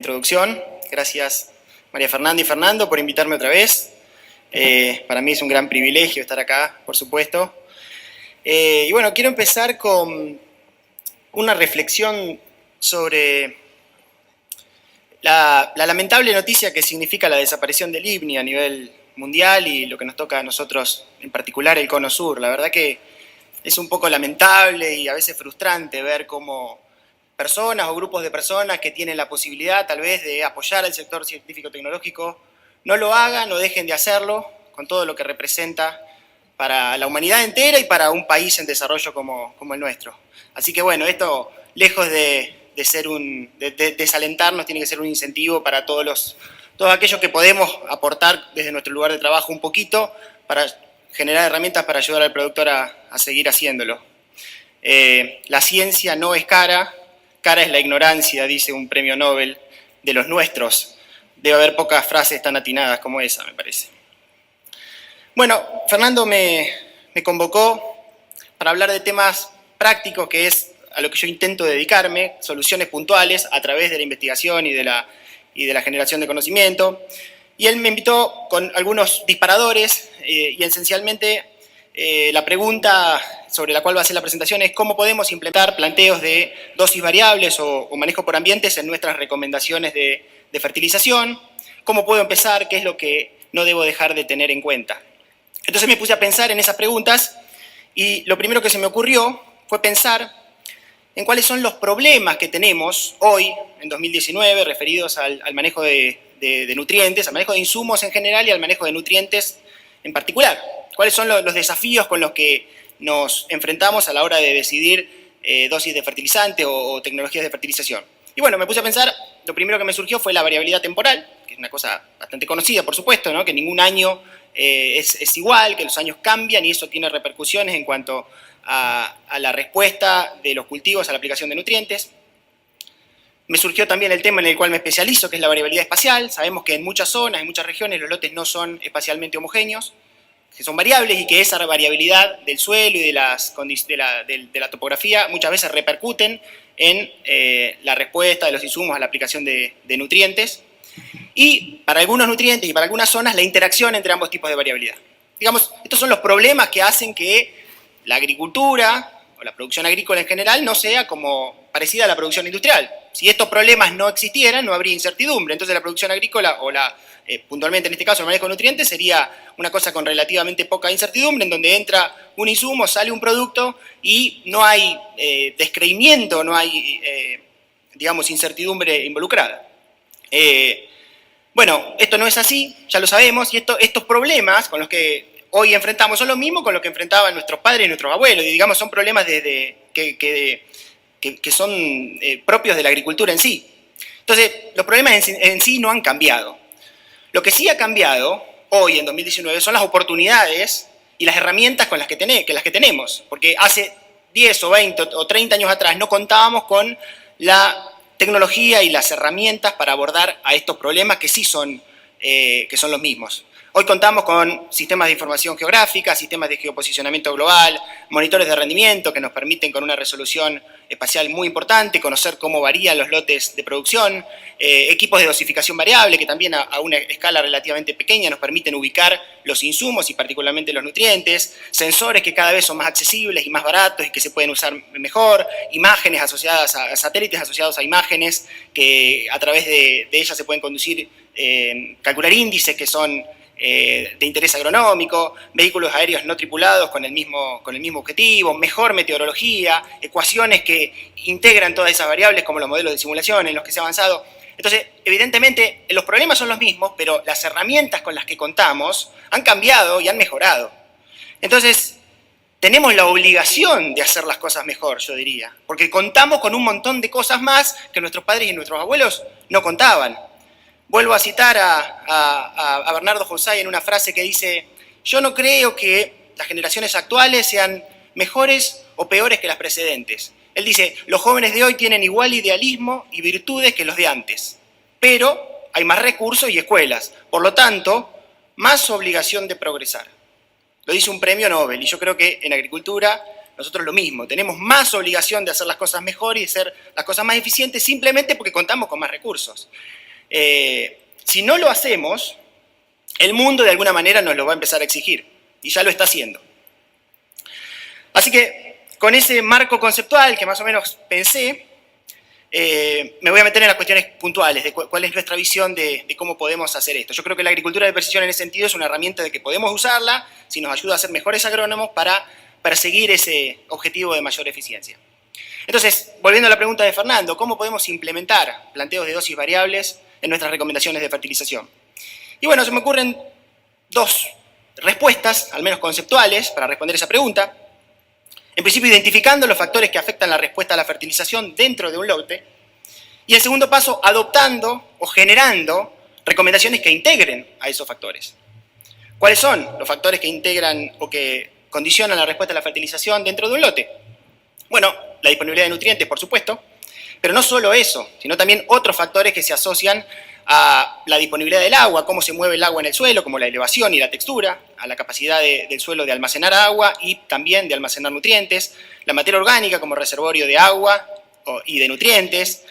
Introducción. Gracias María Fernanda y Fernando por invitarme otra vez. Para mí es un gran privilegio estar acá, por supuesto. Y bueno, quiero empezar con una reflexión sobre la lamentable noticia que significa la desaparición del IBNI a nivel mundial y lo que nos toca a nosotros, en particular el Cono Sur. La verdad que es un poco lamentable y a veces frustrante ver cómo personas o grupos de personas que tienen la posibilidad tal vez de apoyar al sector científico-tecnológico no lo hagan o dejen de hacerlo con todo lo que representa para la humanidad entera y para un país en desarrollo como el nuestro. Así que bueno, esto lejos de desalentarnos tiene que ser un incentivo para todos aquellos que podemos aportar desde nuestro lugar de trabajo un poquito para generar herramientas para ayudar al productor a seguir haciéndolo. La ciencia no es cara. Cara es la ignorancia, dice un premio Nobel de los nuestros. Debe haber pocas frases tan atinadas como esa, me parece. Bueno, Fernando me convocó para hablar de temas prácticos, que es a lo que yo intento dedicarme, soluciones puntuales a través de la investigación y de la generación de conocimiento. Y él me invitó con algunos disparadores y esencialmente la pregunta sobre la cual va a ser la presentación es cómo podemos implementar planteos de dosis variables o manejo por ambientes en nuestras recomendaciones de fertilización, cómo puedo empezar, qué es lo que no debo dejar de tener en cuenta. Entonces me puse a pensar en esas preguntas y lo primero que se me ocurrió fue pensar en cuáles son los problemas que tenemos hoy, en 2019, referidos al manejo de nutrientes, al manejo de insumos en general y al manejo de nutrientes en particular. ¿Cuáles son los desafíos con los que nos enfrentamos a la hora de decidir dosis de fertilizante o tecnologías de fertilización? Y bueno, me puse a pensar, lo primero que me surgió fue la variabilidad temporal, que es una cosa bastante conocida, por supuesto, ¿no? Que ningún año es igual, que los años cambian y eso tiene repercusiones en cuanto a la respuesta de los cultivos a la aplicación de nutrientes. Me surgió también el tema en el cual me especializo, que es la variabilidad espacial. Sabemos que en muchas zonas, en muchas regiones, los lotes no son espacialmente homogéneos, que son variables y que esa variabilidad del suelo y de la topografía muchas veces repercuten en la respuesta de los insumos a la aplicación de nutrientes. Y para algunos nutrientes y para algunas zonas, la interacción entre ambos tipos de variabilidad. Digamos, estos son los problemas que hacen que la agricultura o la producción agrícola en general no sea como parecida a la producción industrial. Si estos problemas no existieran, no habría incertidumbre. Entonces la producción agrícola o puntualmente en este caso el manejo de nutrientes sería una cosa con relativamente poca incertidumbre, en donde entra un insumo, sale un producto y no hay descreimiento, no hay, digamos, incertidumbre involucrada. Bueno, esto no es así, ya lo sabemos, y estos problemas con los que hoy enfrentamos son los mismos con los que enfrentaban nuestros padres y nuestros abuelos, y digamos son problemas que son propios de la agricultura en sí. Entonces, los problemas en sí no han cambiado. Lo que sí ha cambiado hoy, en 2019, son las oportunidades y las herramientas con las que tenemos. Porque hace 10 o 20 o 30 años atrás no contábamos con la tecnología y las herramientas para abordar a estos problemas que sí son los mismos. Hoy contamos con sistemas de información geográfica, sistemas de geoposicionamiento global, monitores de rendimiento que nos permiten con una resolución espacial muy importante conocer cómo varían los lotes de producción, equipos de dosificación variable que también a una escala relativamente pequeña nos permiten ubicar los insumos y particularmente los nutrientes, sensores que cada vez son más accesibles y más baratos y que se pueden usar mejor, imágenes asociadas a satélites asociados a imágenes que a través de ellas se pueden calcular índices que son de interés agronómico, vehículos aéreos no tripulados con el mismo objetivo, mejor meteorología, ecuaciones que integran todas esas variables como los modelos de simulación en los que se ha avanzado. Entonces, evidentemente, los problemas son los mismos, pero las herramientas con las que contamos han cambiado y han mejorado. Entonces, tenemos la obligación de hacer las cosas mejor, yo diría, porque contamos con un montón de cosas más que nuestros padres y nuestros abuelos no contaban. Vuelvo a citar a Bernardo Josay en una frase que dice: yo no creo que las generaciones actuales sean mejores o peores que las precedentes. Él dice, los jóvenes de hoy tienen igual idealismo y virtudes que los de antes, pero hay más recursos y escuelas, por lo tanto, más obligación de progresar. Lo dice un premio Nobel y yo creo que en agricultura nosotros lo mismo, tenemos más obligación de hacer las cosas mejor y de hacer las cosas más eficientes simplemente porque contamos con más recursos. Si no lo hacemos, el mundo de alguna manera nos lo va a empezar a exigir, y ya lo está haciendo. Así que, con ese marco conceptual que más o menos pensé, me voy a meter en las cuestiones puntuales de cuál es nuestra visión de cómo podemos hacer esto. Yo creo que la agricultura de precisión en ese sentido es una herramienta de que podemos usarla si nos ayuda a ser mejores agrónomos para perseguir ese objetivo de mayor eficiencia. Entonces, volviendo a la pregunta de Fernando, ¿cómo podemos implementar planteos de dosis variables en nuestras recomendaciones de fertilización? Y bueno, se me ocurren dos respuestas, al menos conceptuales, para responder esa pregunta. En principio, identificando los factores que afectan la respuesta a la fertilización dentro de un lote. Y el segundo paso, adoptando o generando recomendaciones que integren a esos factores. ¿Cuáles son los factores que integran o que condicionan la respuesta a la fertilización dentro de un lote? Bueno, la disponibilidad de nutrientes, por supuesto, pero no solo eso, sino también otros factores que se asocian a la disponibilidad del agua, cómo se mueve el agua en el suelo, como la elevación y la textura, a la capacidad del suelo de almacenar agua y también de almacenar nutrientes, la materia orgánica como reservorio de agua y de nutrientes,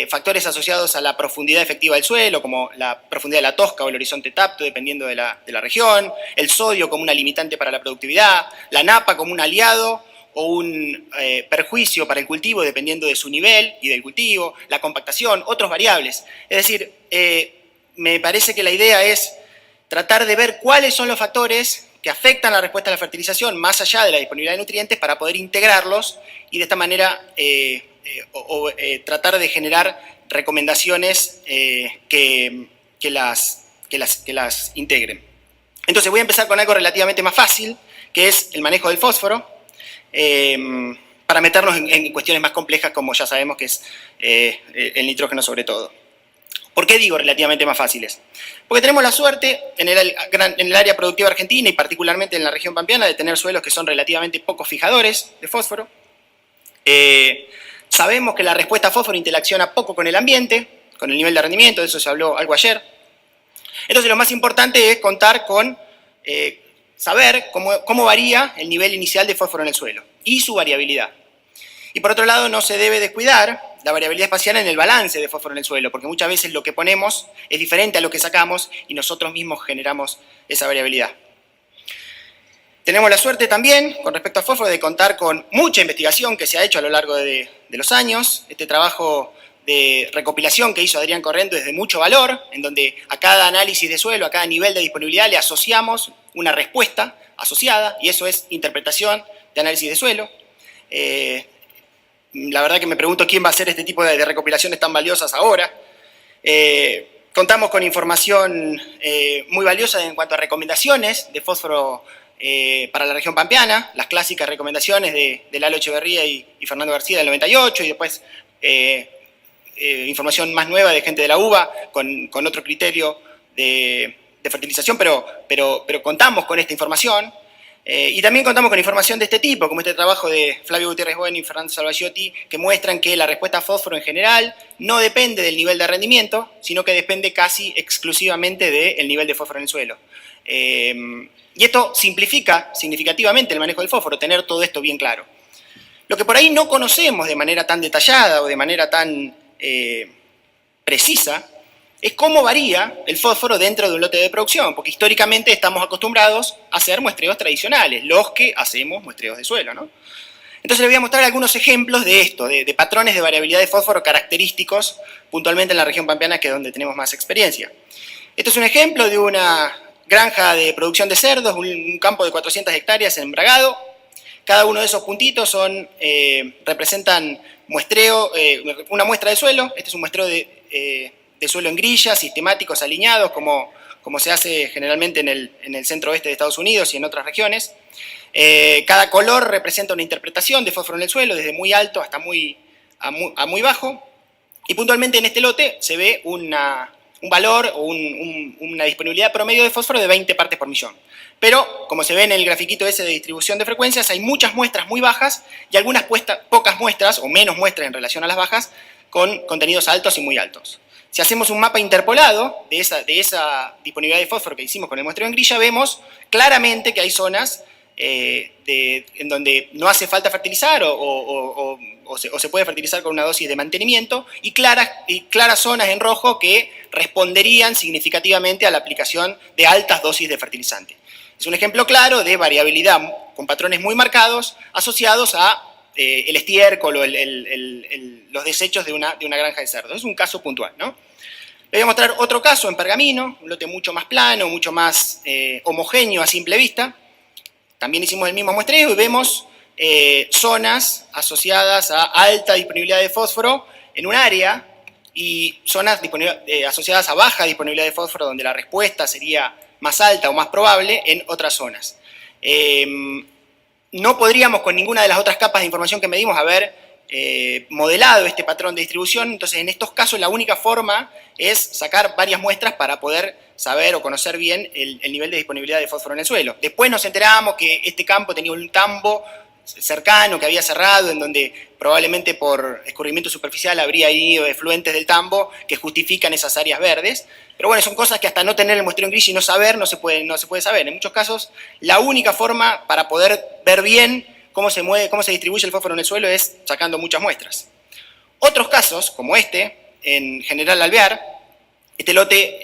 factores asociados a la profundidad efectiva del suelo, como la profundidad de la tosca o el horizonte tapto, dependiendo de la región, el sodio como una limitante para la productividad, la napa como un aliado o un perjuicio para el cultivo dependiendo de su nivel y del cultivo, la compactación, otras variables. Es decir, me parece que la idea es tratar de ver cuáles son los factores que afectan la respuesta a la fertilización más allá de la disponibilidad de nutrientes para poder integrarlos y de esta manera tratar de generar recomendaciones que las integren. Entonces voy a empezar con algo relativamente más fácil, que es el manejo del fósforo, para meternos en cuestiones más complejas como ya sabemos que es el nitrógeno sobre todo. ¿Por qué digo relativamente más fáciles? Porque tenemos la suerte en el área productiva argentina y particularmente en la región pampeana de tener suelos que son relativamente pocos fijadores de fósforo. Sabemos que la respuesta a fósforo interacciona poco con el ambiente, con el nivel de rendimiento, de eso se habló algo ayer. Entonces lo más importante es contar con saber cómo varía el nivel inicial de fósforo en el suelo y su variabilidad. Y por otro lado, no se debe descuidar la variabilidad espacial en el balance de fósforo en el suelo, porque muchas veces lo que ponemos es diferente a lo que sacamos y nosotros mismos generamos esa variabilidad. Tenemos la suerte también, con respecto a fósforo, de contar con mucha investigación que se ha hecho a lo largo de los años. Este trabajo de recopilación que hizo Adrián Correndo es de mucho valor, en donde a cada análisis de suelo, a cada nivel de disponibilidad le asociamos una respuesta asociada, y eso es interpretación de análisis de suelo. La verdad que me pregunto quién va a hacer este tipo de recopilaciones tan valiosas ahora. Contamos con información muy valiosa en cuanto a recomendaciones de fósforo para la región pampeana, las clásicas recomendaciones de Lalo Echeverría y Fernando García del 98, y después información más nueva de gente de la UBA con otro criterio de fertilización, pero contamos con esta información. Y también contamos con información de este tipo, como este trabajo de Flavio Gutiérrez Bueno y Fernando Salvaggiotti, que muestran que la respuesta a fósforo en general no depende del nivel de rendimiento, sino que depende casi exclusivamente del nivel de fósforo en el suelo. Y esto simplifica significativamente el manejo del fósforo, tener todo esto bien claro. Lo que por ahí no conocemos de manera tan detallada o de manera tan precisa es cómo varía el fósforo dentro de un lote de producción, porque históricamente estamos acostumbrados a hacer muestreos tradicionales, los que hacemos muestreos de suelo, ¿no? Entonces les voy a mostrar algunos ejemplos de esto, de patrones de variabilidad de fósforo característicos puntualmente en la región pampeana, que es donde tenemos más experiencia. Esto es un ejemplo de una granja de producción de cerdos, un campo de 400 hectáreas en Bragado. Cada uno de esos puntitos representan una muestra de suelo. Este es un muestreo de suelo en grilla, sistemáticos, alineados, como se hace generalmente en el centro oeste de Estados Unidos y en otras regiones. Cada color representa una interpretación de fósforo en el suelo, desde muy alto hasta muy bajo. Y puntualmente en este lote se ve un valor o una disponibilidad promedio de fósforo de 20 partes por millón. Pero, como se ve en el grafiquito ese de distribución de frecuencias, hay muchas muestras muy bajas y algunas pocas muestras, o menos muestras en relación a las bajas, con contenidos altos y muy altos. Si hacemos un mapa interpolado de esa disponibilidad de fósforo que hicimos con el muestreo en grilla, vemos claramente que hay zonas en donde no hace falta fertilizar o se puede fertilizar con una dosis de mantenimiento, y claras zonas en rojo que responderían significativamente a la aplicación de altas dosis de fertilizante. Es un ejemplo claro de variabilidad con patrones muy marcados asociados a el estiércol o los desechos de una granja de cerdos. Es un caso puntual, ¿no? Le voy a mostrar otro caso en Pergamino, un lote mucho más plano, mucho más homogéneo a simple vista. También hicimos el mismo muestreo y vemos zonas asociadas a alta disponibilidad de fósforo en un área y zonas asociadas a baja disponibilidad de fósforo donde la respuesta sería más alta o más probable en otras zonas. No podríamos con ninguna de las otras capas de información que medimos haber modelado este patrón de distribución, entonces en estos casos la única forma es sacar varias muestras para poder saber o conocer bien el nivel de disponibilidad de fósforo en el suelo. Después nos enteramos que este campo tenía un tambo cercano que había cerrado, en donde probablemente por escurrimiento superficial habría ido efluentes del tambo que justifican esas áreas verdes. Pero bueno, son cosas que hasta no tener el muestreo en grilla y no saber, no se puede saber. En muchos casos, la única forma para poder ver bien cómo se distribuye el fósforo en el suelo es sacando muchas muestras. Otros casos, como este, en General Alvear, este lote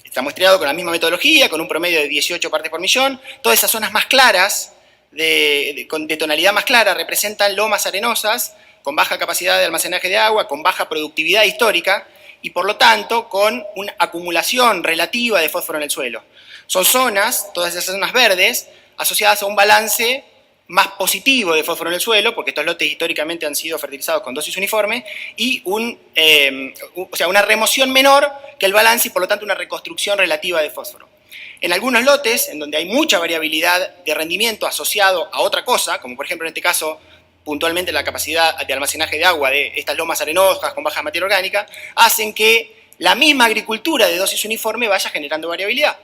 está muestreado con la misma metodología, con un promedio de 18 partes por millón. Todas esas zonas más claras, de tonalidad más clara, representan lomas arenosas, con baja capacidad de almacenaje de agua, con baja productividad histórica, y por lo tanto con una acumulación relativa de fósforo en el suelo. Son zonas, todas esas zonas verdes, asociadas a un balance más positivo de fósforo en el suelo, porque estos lotes históricamente han sido fertilizados con dosis uniforme, y una remoción menor que el balance y por lo tanto una reconstrucción relativa de fósforo. En algunos lotes, en donde hay mucha variabilidad de rendimiento asociado a otra cosa, como por ejemplo en este caso puntualmente la capacidad de almacenaje de agua de estas lomas arenosas con baja materia orgánica, hacen que la misma agricultura de dosis uniforme vaya generando variabilidad.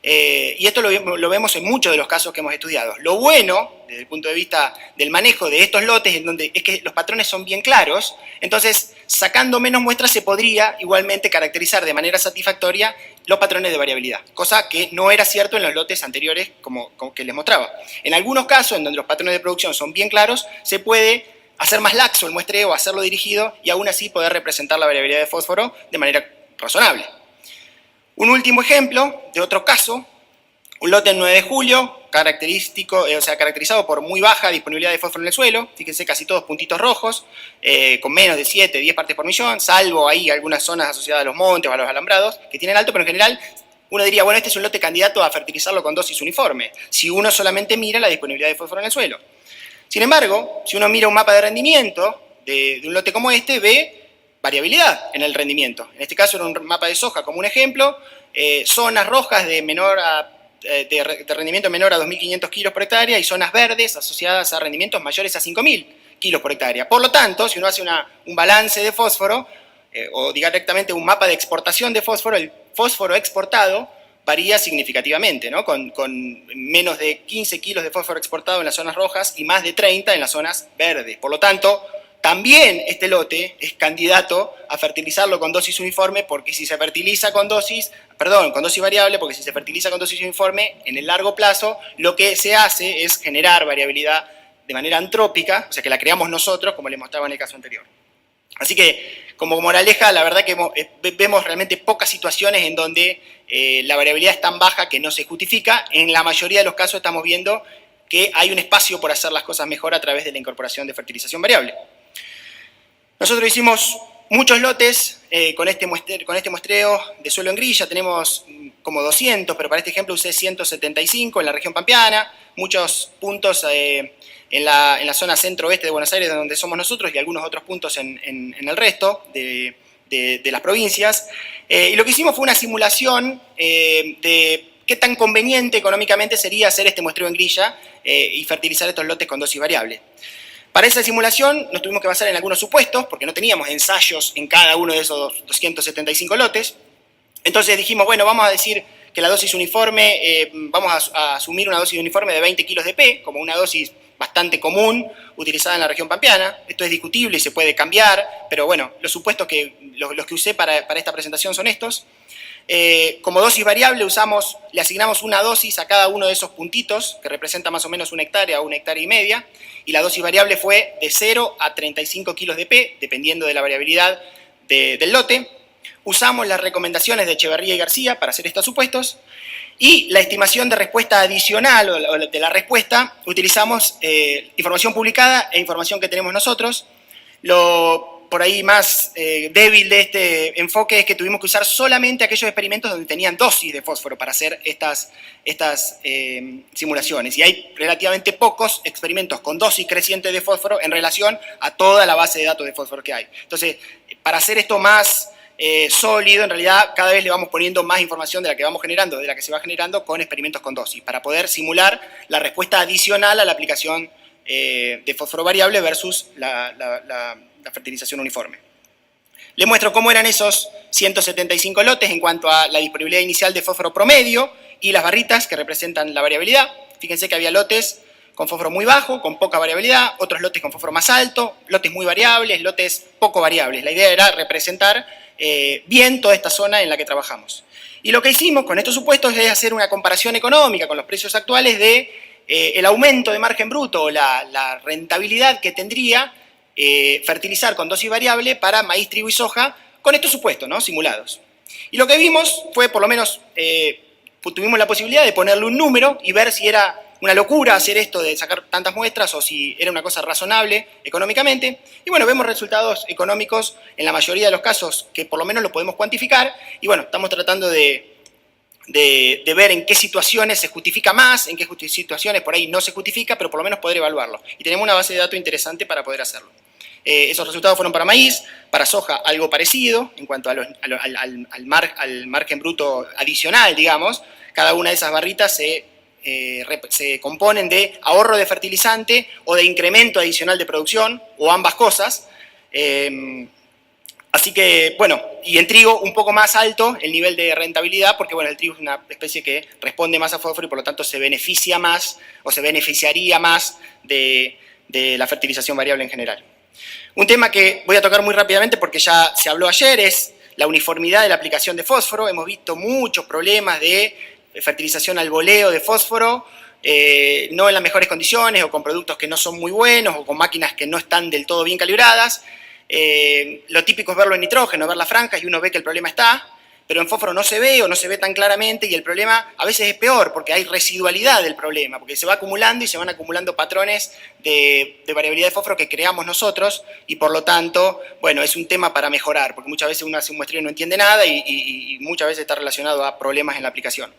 Y esto lo vemos en muchos de los casos que hemos estudiado. Lo bueno, desde el punto de vista del manejo de estos lotes, es que los patrones son bien claros, entonces sacando menos muestras se podría igualmente caracterizar de manera satisfactoria los patrones de variabilidad, cosa que no era cierto en los lotes anteriores como que les mostraba. En algunos casos, en donde los patrones de producción son bien claros, se puede hacer más laxo el muestreo, hacerlo dirigido y aún así poder representar la variabilidad de fósforo de manera razonable. Un último ejemplo de otro caso, un lote el 9 de julio, caracterizado por muy baja disponibilidad de fósforo en el suelo, fíjense casi todos puntitos rojos, con menos de 7, 10 partes por millón, salvo ahí algunas zonas asociadas a los montes o a los alambrados, que tienen alto, pero en general uno diría, bueno, este es un lote candidato a fertilizarlo con dosis uniforme, si uno solamente mira la disponibilidad de fósforo en el suelo. Sin embargo, si uno mira un mapa de rendimiento de un lote como este, ve variabilidad en el rendimiento. En este caso era un mapa de soja como un ejemplo, zonas rojas de rendimiento menor a 2.500 kilos por hectárea y zonas verdes asociadas a rendimientos mayores a 5.000 kilos por hectárea. Por lo tanto, si uno hace un balance de fósforo o directamente un mapa de exportación de fósforo, el fósforo exportado varía significativamente, ¿no? Con menos de 15 kilos de fósforo exportado en las zonas rojas y más de 30 en las zonas verdes. Por lo tanto, también este lote es candidato a fertilizarlo con dosis uniforme, porque si se fertiliza con dosis variable, porque si se fertiliza con dosis uniforme, en el largo plazo lo que se hace es generar variabilidad de manera antrópica, o sea que la creamos nosotros, como les mostraba en el caso anterior. Así que, como moraleja, la verdad que vemos realmente pocas situaciones en donde la variabilidad es tan baja que no se justifica. En la mayoría de los casos estamos viendo que hay un espacio por hacer las cosas mejor a través de la incorporación de fertilización variable. Nosotros hicimos muchos lotes con este muestreo de suelo en grilla, tenemos como 200, pero para este ejemplo usé 175 en la región pampeana, muchos puntos en la zona centro-oeste de Buenos Aires, donde somos nosotros, y algunos otros puntos en el resto de las provincias. Y lo que hicimos fue una simulación de qué tan conveniente económicamente sería hacer este muestreo en grilla y fertilizar estos lotes con dosis variable. Para esa simulación nos tuvimos que basar en algunos supuestos, porque no teníamos ensayos en cada uno de esos 275 lotes. Entonces dijimos, bueno, vamos a decir que la dosis uniforme, vamos a asumir una dosis uniforme de 20 kilos de P, como una dosis bastante común utilizada en la región pampeana. Esto es discutible y se puede cambiar, pero bueno, los supuestos los que usé para esta presentación son estos. Como dosis variable le asignamos una dosis a cada uno de esos puntitos, que representa más o menos 1 hectárea o 1,5 hectáreas, y la dosis variable fue de 0 a 35 kilos de P, dependiendo de la variabilidad del lote. Usamos las recomendaciones de Echeverría y García para hacer estos supuestos, y la estimación de respuesta adicional, o de la respuesta, utilizamos información publicada e información que tenemos nosotros. Lo por ahí más débil de este enfoque es que tuvimos que usar solamente aquellos experimentos donde tenían dosis de fósforo para hacer estas simulaciones. Y hay relativamente pocos experimentos con dosis creciente de fósforo en relación a toda la base de datos de fósforo que hay. Entonces, para hacer esto más sólido, en realidad cada vez le vamos poniendo más información de la que vamos generando, de la que se va generando con experimentos con dosis, para poder simular la respuesta adicional a la aplicación de fósforo variable versus la fertilización uniforme. Les muestro cómo eran esos 175 lotes en cuanto a la disponibilidad inicial de fósforo promedio y las barritas que representan la variabilidad. Fíjense que había lotes con fósforo muy bajo, con poca variabilidad, otros lotes con fósforo más alto, lotes muy variables, lotes poco variables. La idea era representar bien toda esta zona en la que trabajamos. Y lo que hicimos con estos supuestos es hacer una comparación económica con los precios actuales de el aumento de margen bruto o la rentabilidad que tendría fertilizar con dosis variable para maíz, trigo y soja con estos supuestos, ¿no?, simulados. Y lo que vimos fue, por lo menos, tuvimos la posibilidad de ponerle un número y ver si era una locura hacer esto de sacar tantas muestras o si era una cosa razonable económicamente. Y bueno, vemos resultados económicos en la mayoría de los casos que por lo menos lo podemos cuantificar. Y bueno, estamos tratando de ver en qué situaciones se justifica más, en qué situaciones por ahí no se justifica, pero por lo menos poder evaluarlo. Y tenemos una base de datos interesante para poder hacerlo. Esos resultados fueron para maíz, para soja algo parecido, en cuanto al margen bruto adicional, digamos. Cada una de esas barritas se componen de ahorro de fertilizante o de incremento adicional de producción, o ambas cosas. Así que, bueno, y en trigo un poco más alto el nivel de rentabilidad, porque bueno, el trigo es una especie que responde más a fósforo y por lo tanto se beneficia más, o se beneficiaría más de la fertilización variable en general. Un tema que voy a tocar muy rápidamente porque ya se habló ayer es la uniformidad de la aplicación de fósforo. Hemos visto muchos problemas de fertilización al voleo de fósforo, no en las mejores condiciones, o con productos que no son muy buenos, o con máquinas que no están del todo bien calibradas. Lo típico es verlo en nitrógeno, ver las franjas y uno ve que el problema está, pero en fósforo no se ve o no se ve tan claramente, y el problema a veces es peor porque hay residualidad del problema, porque se va acumulando y se van acumulando patrones de variabilidad de fósforo que creamos nosotros, y por lo tanto, bueno, es un tema para mejorar, porque muchas veces uno hace un muestreo y no entiende nada, y muchas veces está relacionado a problemas en la aplicación.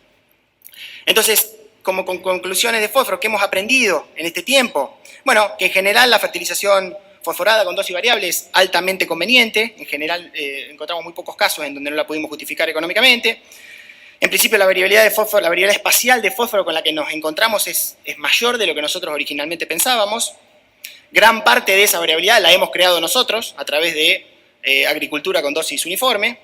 Entonces, como con conclusiones de fósforo, ¿qué hemos aprendido en este tiempo? Bueno, que en general la fertilización fosforada con dosis variable es altamente conveniente. En general encontramos muy pocos casos en donde no la pudimos justificar económicamente. En principio la variabilidad de fósforo, la variabilidad espacial de fósforo con la que nos encontramos es mayor de lo que nosotros originalmente pensábamos. Gran parte de esa variabilidad la hemos creado nosotros a través de agricultura con dosis uniforme.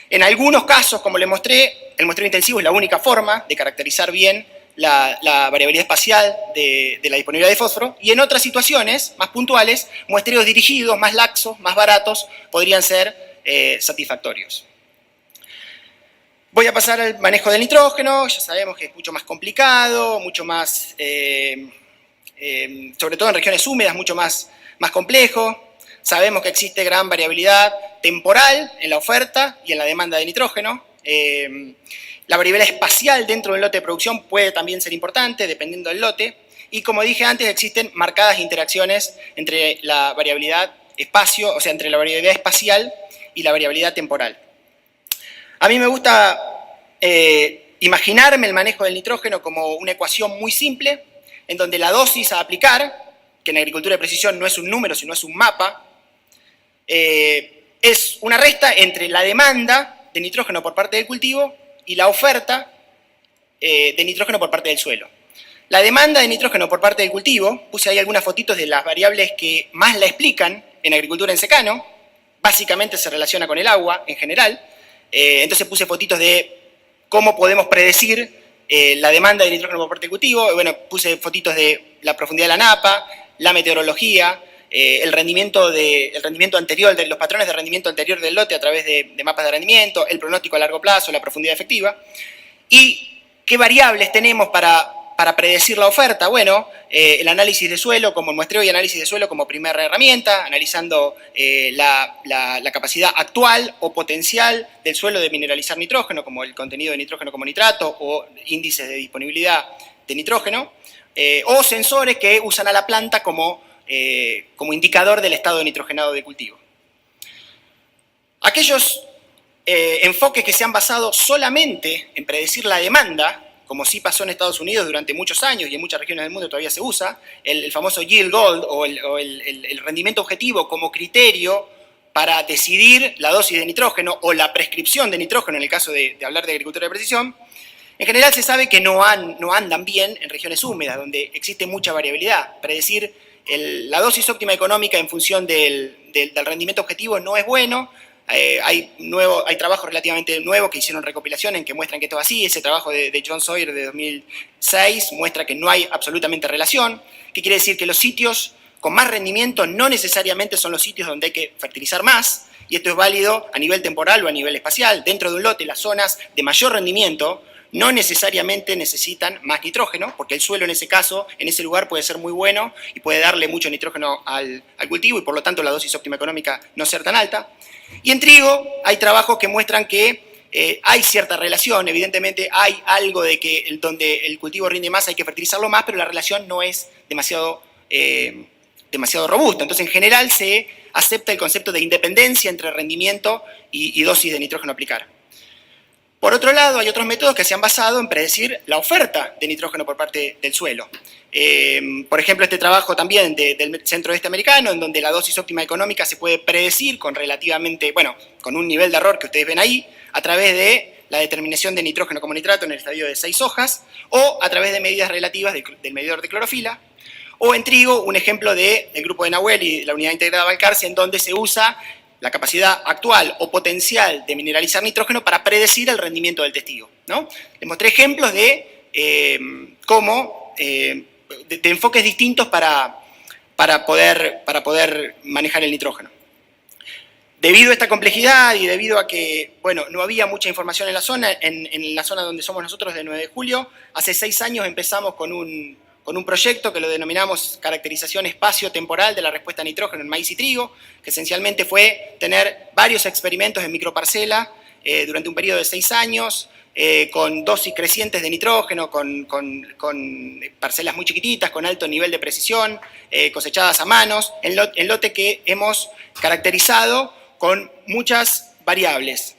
En algunos casos, como les mostré, el muestreo intensivo es la única forma de caracterizar bien la variabilidad espacial de la disponibilidad de fósforo, y en otras situaciones más puntuales, muestreos dirigidos, más laxos, más baratos, podrían ser satisfactorios. Voy a pasar al manejo del nitrógeno. Ya sabemos que es mucho más complicado, mucho más, sobre todo en regiones húmedas, mucho más complejo. Sabemos que existe gran variabilidad temporal en la oferta y en la demanda de nitrógeno. La variabilidad espacial dentro del lote de producción puede también ser importante, dependiendo del lote. Y como dije antes, existen marcadas interacciones entre la variabilidad espacio, o sea, entre la variabilidad espacial y la variabilidad temporal. A mí me gusta imaginarme el manejo del nitrógeno como una ecuación muy simple, en donde la dosis a aplicar, que en agricultura de precisión no es un número, sino es un mapa, es una resta entre la demanda de nitrógeno por parte del cultivo y la oferta de nitrógeno por parte del suelo. La demanda de nitrógeno por parte del cultivo, puse ahí algunas fotitos de las variables que más la explican en agricultura en secano, básicamente se relaciona con el agua en general, entonces puse fotitos de cómo podemos predecir la demanda de nitrógeno por parte del cultivo. Bueno, puse fotitos de la profundidad de la napa, la meteorología, el rendimiento anterior, los patrones de rendimiento anterior del lote a través de mapas de rendimiento, el pronóstico a largo plazo, la profundidad efectiva. ¿Y qué variables tenemos para predecir la oferta? Bueno, el análisis de suelo como muestreo y análisis de suelo como primera herramienta, analizando la capacidad actual o potencial del suelo de mineralizar nitrógeno, como el contenido de nitrógeno como nitrato o índices de disponibilidad de nitrógeno, o sensores que usan a la planta como indicador del estado nitrogenado de cultivo. Aquellos enfoques que se han basado solamente en predecir la demanda, como sí pasó en Estados Unidos durante muchos años y en muchas regiones del mundo todavía se usa, el famoso yield goal o el rendimiento objetivo como criterio para decidir la dosis de nitrógeno o la prescripción de nitrógeno en el caso de hablar de agricultura de precisión, en general se sabe que no andan bien en regiones húmedas, donde existe mucha variabilidad. Predecir la dosis óptima económica en función del rendimiento objetivo no es bueno. Hay trabajos relativamente nuevos que hicieron recopilación en que muestran que esto es así. Ese trabajo de John Sawyer de 2006 muestra que no hay absolutamente relación. ¿Qué quiere decir? Que los sitios con más rendimiento no necesariamente son los sitios donde hay que fertilizar más, y esto es válido a nivel temporal o a nivel espacial. Dentro de un lote, las zonas de mayor rendimiento no necesariamente necesitan más nitrógeno, porque el suelo en ese caso, en ese lugar puede ser muy bueno y puede darle mucho nitrógeno al cultivo y por lo tanto la dosis óptima económica no ser tan alta. Y en trigo hay trabajos que muestran que hay cierta relación, evidentemente hay algo de que donde el cultivo rinde más hay que fertilizarlo más, pero la relación no es demasiado robusta. Entonces en general se acepta el concepto de independencia entre rendimiento y dosis de nitrógeno a aplicar. Por otro lado, hay otros métodos que se han basado en predecir la oferta de nitrógeno por parte del suelo. Por ejemplo, este trabajo también del centro oeste americano, en donde la dosis óptima económica se puede predecir con con un nivel de error que ustedes ven ahí, a través de la determinación de nitrógeno como nitrato en el estadio de 6 hojas, o a través de medidas relativas del medidor de clorofila, o en trigo, un ejemplo del grupo de Nahuel y la unidad integrada Balcarce, en donde se usa la capacidad actual o potencial de mineralizar nitrógeno para predecir el rendimiento del testigo, ¿no? Les mostré ejemplos de enfoques distintos para poder manejar el nitrógeno. Debido a esta complejidad y debido a que no había mucha información en la zona donde somos nosotros de 9 de julio, hace 6 años empezamos con un proyecto que lo denominamos caracterización espacio-temporal de la respuesta a nitrógeno en maíz y trigo, que esencialmente fue tener varios experimentos en microparcela durante un periodo de 6 años, con dosis crecientes de nitrógeno, con parcelas muy chiquititas, con alto nivel de precisión, cosechadas a manos, en lote que hemos caracterizado con muchas variables.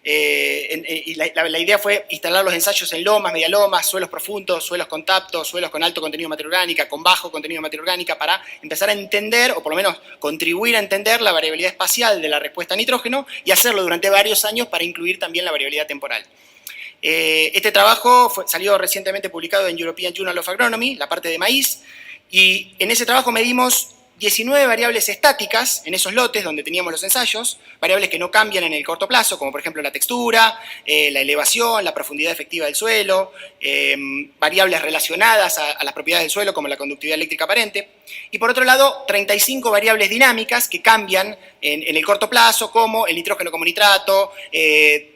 Y la idea fue instalar los ensayos en lomas, medialomas, suelos profundos, suelos con tapto, suelos con alto contenido de materia orgánica, con bajo contenido de materia orgánica, para empezar a entender, o por lo menos contribuir a entender la variabilidad espacial de la respuesta a nitrógeno y hacerlo durante varios años para incluir también la variabilidad temporal. Este trabajo salió recientemente publicado en European Journal of Agronomy, la parte de maíz, y en ese trabajo medimos 19 variables estáticas en esos lotes donde teníamos los ensayos, variables que no cambian en el corto plazo, como por ejemplo la textura, la elevación, la profundidad efectiva del suelo, variables relacionadas a las propiedades del suelo, como la conductividad eléctrica aparente, y por otro lado 35 variables dinámicas que cambian en el corto plazo, como el nitrógeno como nitrato,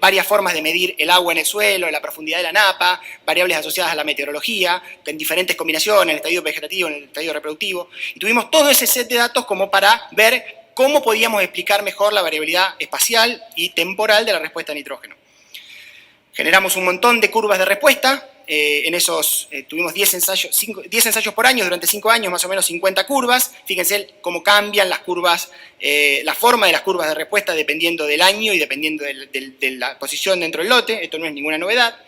varias formas de medir el agua en el suelo, la profundidad de la napa, variables asociadas a la meteorología, en diferentes combinaciones, en el estadio vegetativo, en el estadio reproductivo, y tuvimos todo ese set de datos como para ver cómo podíamos explicar mejor la variabilidad espacial y temporal de la respuesta a nitrógeno. Generamos un montón de curvas de respuesta, en esos tuvimos 10 ensayos por año, durante 5 años más o menos 50 curvas. Fíjense cómo cambian las curvas, la forma de las curvas de respuesta dependiendo del año y dependiendo de la posición dentro del lote. Esto no es ninguna novedad.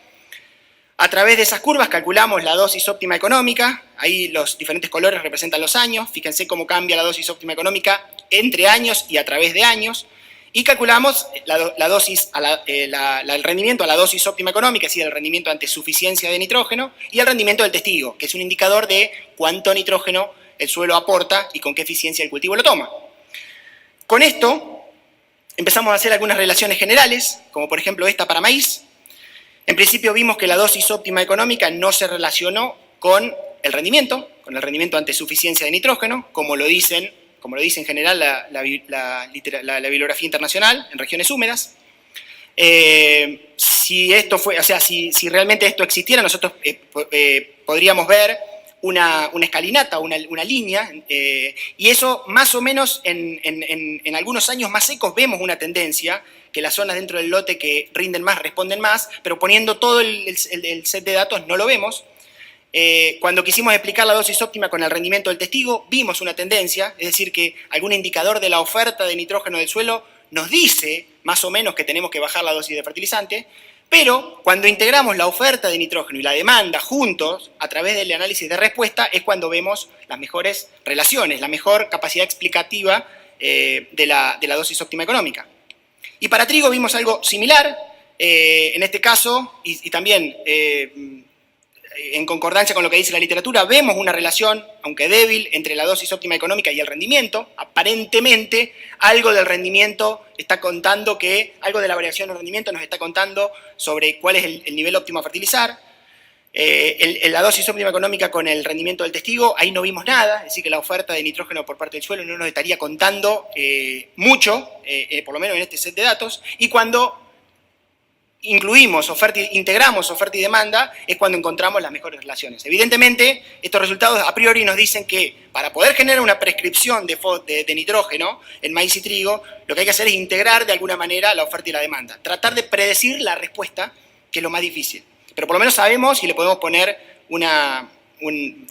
A través de esas curvas calculamos la dosis óptima económica, ahí los diferentes colores representan los años, fíjense cómo cambia la dosis óptima económica entre años y a través de años, y calculamos el rendimiento a la dosis óptima económica, es decir, el rendimiento ante suficiencia de nitrógeno, y el rendimiento del testigo, que es un indicador de cuánto nitrógeno el suelo aporta y con qué eficiencia el cultivo lo toma. Con esto empezamos a hacer algunas relaciones generales, como por ejemplo esta para maíz. En principio vimos que la dosis óptima económica no se relacionó con el rendimiento ante suficiencia de nitrógeno, como lo dicen como lo dice en general la bibliografía internacional, en regiones húmedas. Si esto fue, o sea, si realmente esto existiera, nosotros podríamos ver una escalinata, una línea, y eso más o menos en algunos años más secos vemos una tendencia, que las zonas dentro del lote que rinden más responden más, pero poniendo todo el set de datos no lo vemos. Cuando quisimos explicar la dosis óptima con el rendimiento del testigo, vimos una tendencia, es decir, que algún indicador de la oferta de nitrógeno del suelo nos dice más o menos que tenemos que bajar la dosis de fertilizante, pero cuando integramos la oferta de nitrógeno y la demanda juntos, a través del análisis de respuesta, es cuando vemos las mejores relaciones, la mejor capacidad explicativa de la dosis óptima económica. Y para trigo vimos algo similar, en este caso, y también en concordancia con lo que dice la literatura, vemos una relación, aunque débil, entre la dosis óptima económica y el rendimiento. Aparentemente, algo del rendimiento está contando algo de la variación del rendimiento nos está contando sobre cuál es el nivel óptimo a fertilizar. La dosis óptima económica con el rendimiento del testigo, ahí no vimos nada, es decir, que la oferta de nitrógeno por parte del suelo no nos estaría contando mucho, por lo menos en este set de datos, y cuando integramos oferta y demanda, es cuando encontramos las mejores relaciones. Evidentemente, estos resultados a priori nos dicen que para poder generar una prescripción de nitrógeno en maíz y trigo, lo que hay que hacer es integrar de alguna manera la oferta y la demanda. Tratar de predecir la respuesta, que es lo más difícil. Pero por lo menos sabemos y le podemos poner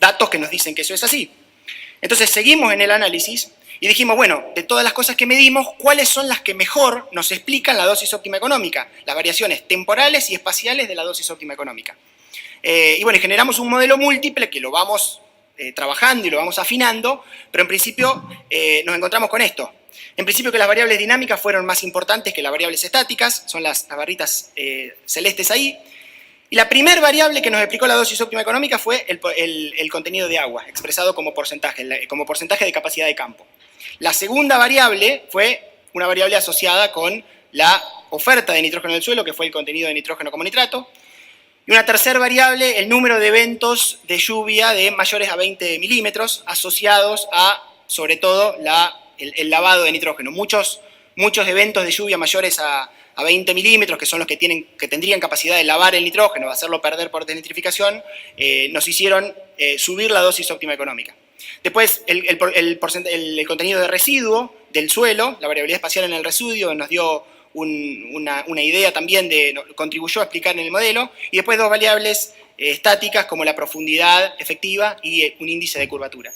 datos que nos dicen que eso es así. Entonces seguimos en el análisis y dijimos, bueno, de todas las cosas que medimos, ¿cuáles son las que mejor nos explican la dosis óptima económica? Las variaciones temporales y espaciales de la dosis óptima económica. Y bueno, generamos un modelo múltiple que lo vamos trabajando y lo vamos afinando, pero en principio nos encontramos con esto. En principio que las variables dinámicas fueron más importantes que las variables estáticas, son las barritas celestes ahí. Y la primera variable que nos explicó la dosis óptima económica fue el contenido de agua, expresado como porcentaje de capacidad de campo. La segunda variable fue una variable asociada con la oferta de nitrógeno del suelo, que fue el contenido de nitrógeno como nitrato. Y una tercera variable, el número de eventos de lluvia de mayores a 20 milímetros, asociados a, sobre todo, el lavado de nitrógeno. Muchos eventos de lluvia mayores a 20 milímetros, que son los que tendrían capacidad de lavar el nitrógeno, de hacerlo perder por desnitrificación, nos hicieron subir la dosis óptima económica. Después, el contenido de residuo del suelo, la variabilidad espacial en el residuo, nos dio una idea también, contribuyó a explicar en el modelo, y después dos variables estáticas como la profundidad efectiva y un índice de curvatura.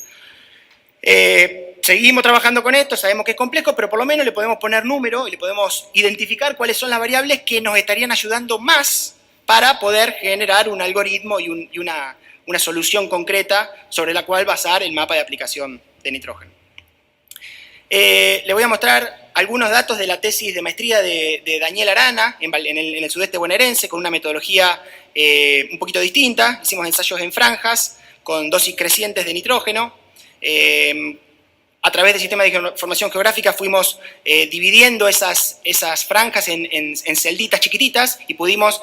Seguimos trabajando con esto, sabemos que es complejo, pero por lo menos le podemos poner número y le podemos identificar cuáles son las variables que nos estarían ayudando más para poder generar un algoritmo y una solución concreta sobre la cual basar el mapa de aplicación de nitrógeno. Le voy a mostrar algunos datos de la tesis de maestría de Daniel Arana en el sudeste bonaerense, con una metodología un poquito distinta. Hicimos ensayos en franjas con dosis crecientes de nitrógeno. A través del sistema de información geográfica fuimos dividiendo esas franjas en celditas chiquititas y pudimos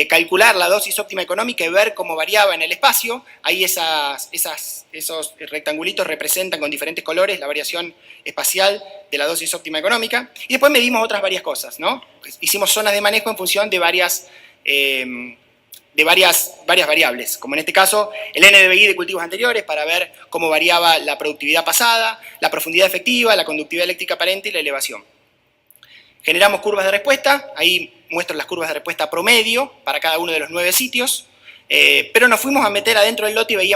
calcular la dosis óptima económica y ver cómo variaba en el espacio. Ahí esos rectangulitos representan con diferentes colores la variación espacial de la dosis óptima económica. Y después medimos otras varias cosas, ¿no? Hicimos zonas de manejo en función de varias variables, como en este caso el NDVI de cultivos anteriores para ver cómo variaba la productividad pasada, la profundidad efectiva, la conductividad eléctrica aparente y la elevación. Generamos curvas de respuesta, ahí muestro las curvas de respuesta promedio para cada uno de los 9 sitios, pero nos fuimos a meter adentro del lote y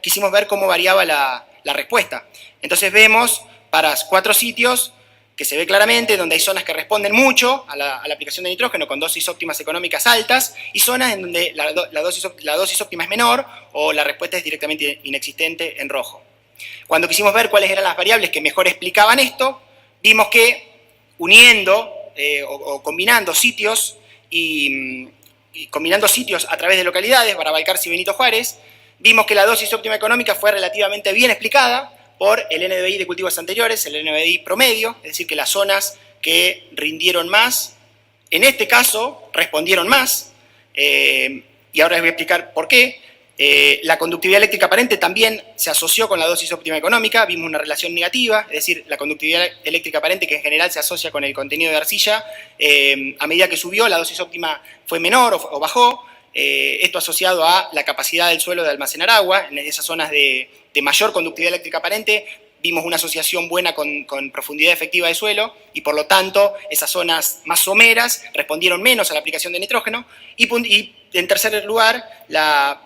quisimos ver cómo variaba la respuesta. Entonces vemos para 4 sitios que se ve claramente, donde hay zonas que responden mucho a la aplicación de nitrógeno con dosis óptimas económicas altas y zonas en donde la dosis óptima es menor o la respuesta es directamente inexistente en rojo. Cuando quisimos ver cuáles eran las variables que mejor explicaban esto, vimos que uniendo o combinando sitios combinando sitios a través de localidades, Barabalcarce y Benito Juárez, vimos que la dosis óptima económica fue relativamente bien explicada por el NDVI de cultivos anteriores, el NDVI promedio, es decir, que las zonas que rindieron más, en este caso, respondieron más, y ahora les voy a explicar por qué. La conductividad eléctrica aparente también se asoció con la dosis óptima económica, vimos una relación negativa, es decir, la conductividad eléctrica aparente, que en general se asocia con el contenido de arcilla, a medida que subió la dosis óptima fue menor o bajó, esto asociado a la capacidad del suelo de almacenar agua. En esas zonas de mayor conductividad eléctrica aparente vimos una asociación buena con profundidad efectiva de suelo y por lo tanto esas zonas más someras respondieron menos a la aplicación de nitrógeno y en tercer lugar la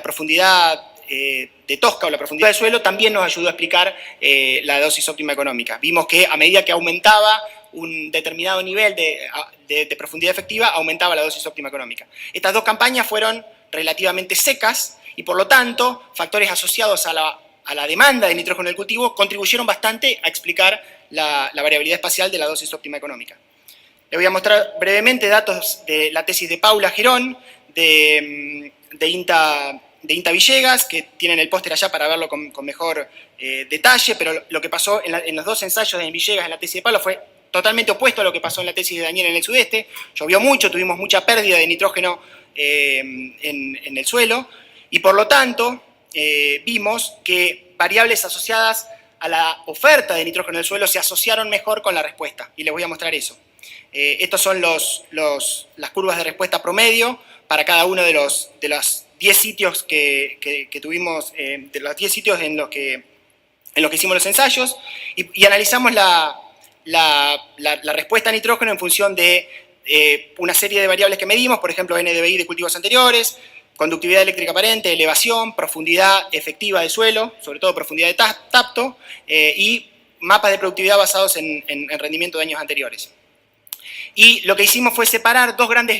profundidad de tosca o la profundidad del suelo también nos ayudó a explicar la dosis óptima económica. Vimos que a medida que aumentaba un determinado nivel de profundidad efectiva, aumentaba la dosis óptima económica. Estas dos campañas fueron relativamente secas y por lo tanto factores asociados a la demanda de nitrógeno del cultivo contribuyeron bastante a explicar la variabilidad espacial de la dosis óptima económica. Les voy a mostrar brevemente datos de la tesis de Paula Girón, de INTA Villegas, que tienen el póster allá para verlo con mejor detalle, pero lo que pasó en los dos ensayos de Villegas en la tesis de Paula fue totalmente opuesto a lo que pasó en la tesis de Daniel en el sudeste. Llovió mucho, tuvimos mucha pérdida de nitrógeno en el suelo y por lo tanto vimos que variables asociadas a la oferta de nitrógeno en el suelo se asociaron mejor con la respuesta y les voy a mostrar eso. Estos son las curvas de respuesta promedio para cada uno de los 10 sitios que tuvimos, de los 10 sitios en los que hicimos los ensayos y analizamos la respuesta a nitrógeno en función de una serie de variables que medimos, por ejemplo, NDVI de cultivos anteriores, conductividad eléctrica aparente, elevación, profundidad efectiva de suelo, sobre todo profundidad de tacto, y mapas de productividad basados en rendimiento de años anteriores. Y lo que hicimos fue separar dos grandes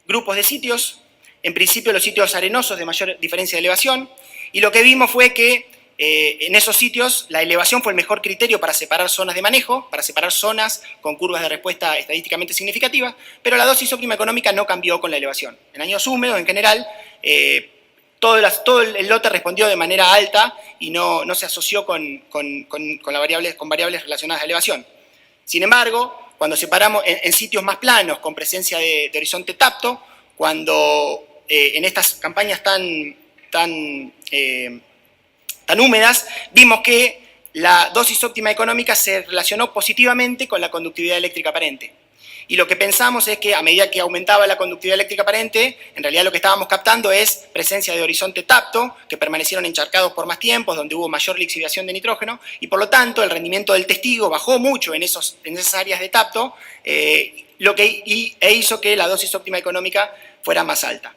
grupos de sitios, en principio los sitios arenosos de mayor diferencia de elevación, y lo que vimos fue que en esos sitios la elevación fue el mejor criterio para separar zonas de manejo, para separar zonas con curvas de respuesta estadísticamente significativas, pero la dosis óptima económica no cambió con la elevación. En años húmedos, en general, todo el lote respondió de manera alta y no se asoció con variables relacionadas a elevación. Sin embargo, cuando separamos en sitios más planos, con presencia de horizonte tapto, cuando en estas campañas tan húmedas, vimos que la dosis óptima económica se relacionó positivamente con la conductividad eléctrica aparente. Y lo que pensamos es que a medida que aumentaba la conductividad eléctrica aparente, en realidad lo que estábamos captando es presencia de horizonte tapto, que permanecieron encharcados por más tiempos, donde hubo mayor lixiviación de nitrógeno, y por lo tanto el rendimiento del testigo bajó mucho en esas áreas de tapto, e hizo que la dosis óptima económica fuera más alta.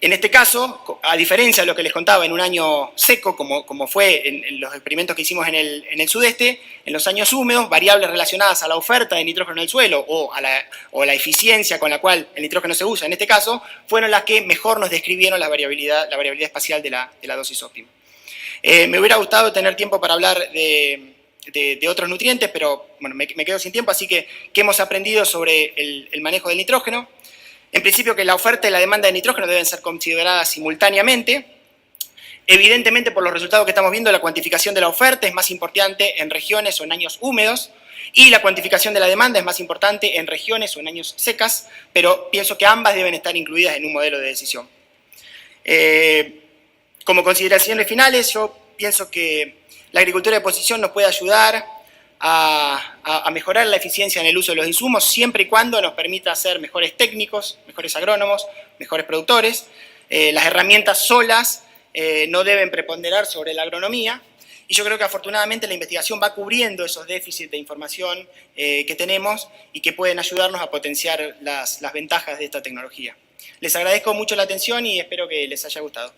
En este caso, a diferencia de lo que les contaba en un año seco, como fue en los experimentos que hicimos en el sudeste, en los años húmedos, variables relacionadas a la oferta de nitrógeno en el suelo o a la eficiencia con la cual el nitrógeno se usa, en este caso, fueron las que mejor nos describieron la variabilidad espacial de la dosis óptima. Me hubiera gustado tener tiempo para hablar de otros nutrientes, pero bueno, me quedo sin tiempo, así que ¿qué hemos aprendido sobre el manejo del nitrógeno? En principio que la oferta y la demanda de nitrógeno deben ser consideradas simultáneamente. Evidentemente, por los resultados que estamos viendo, la cuantificación de la oferta es más importante en regiones o en años húmedos y la cuantificación de la demanda es más importante en regiones o en años secas, pero pienso que ambas deben estar incluidas en un modelo de decisión. Como consideraciones finales, yo pienso que la agricultura de precisión nos puede ayudar a mejorar la eficiencia en el uso de los insumos siempre y cuando nos permita ser mejores técnicos, mejores agrónomos, mejores productores. Las herramientas solas no deben preponderar sobre la agronomía y yo creo que afortunadamente la investigación va cubriendo esos déficits de información que tenemos y que pueden ayudarnos a potenciar las ventajas de esta tecnología. Les agradezco mucho la atención y espero que les haya gustado.